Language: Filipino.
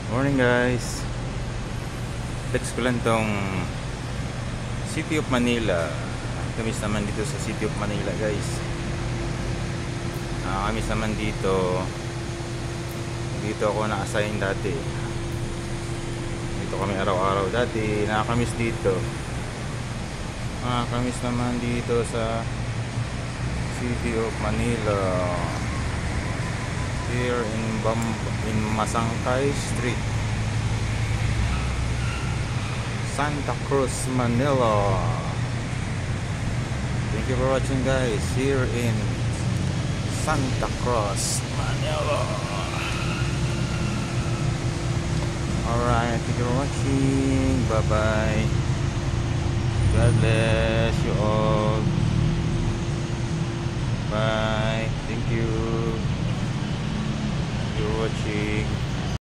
Morning guys. Text ko lang tong City of Manila. Kamis naman dito sa City of Manila guys. Kamis naman dito. Dito ako na-assign dati. Dito kami araw-araw dati. Nakakamis dito. Nakakamis naman dito sa City of Manila. Here in Masangkay Street, Santa Cruz, Manila. Thank you for watching guys. Here in Santa Cruz, Manila. Alright, thank you for watching. Bye bye. God bless you all. Bye. Thank you. You're watching.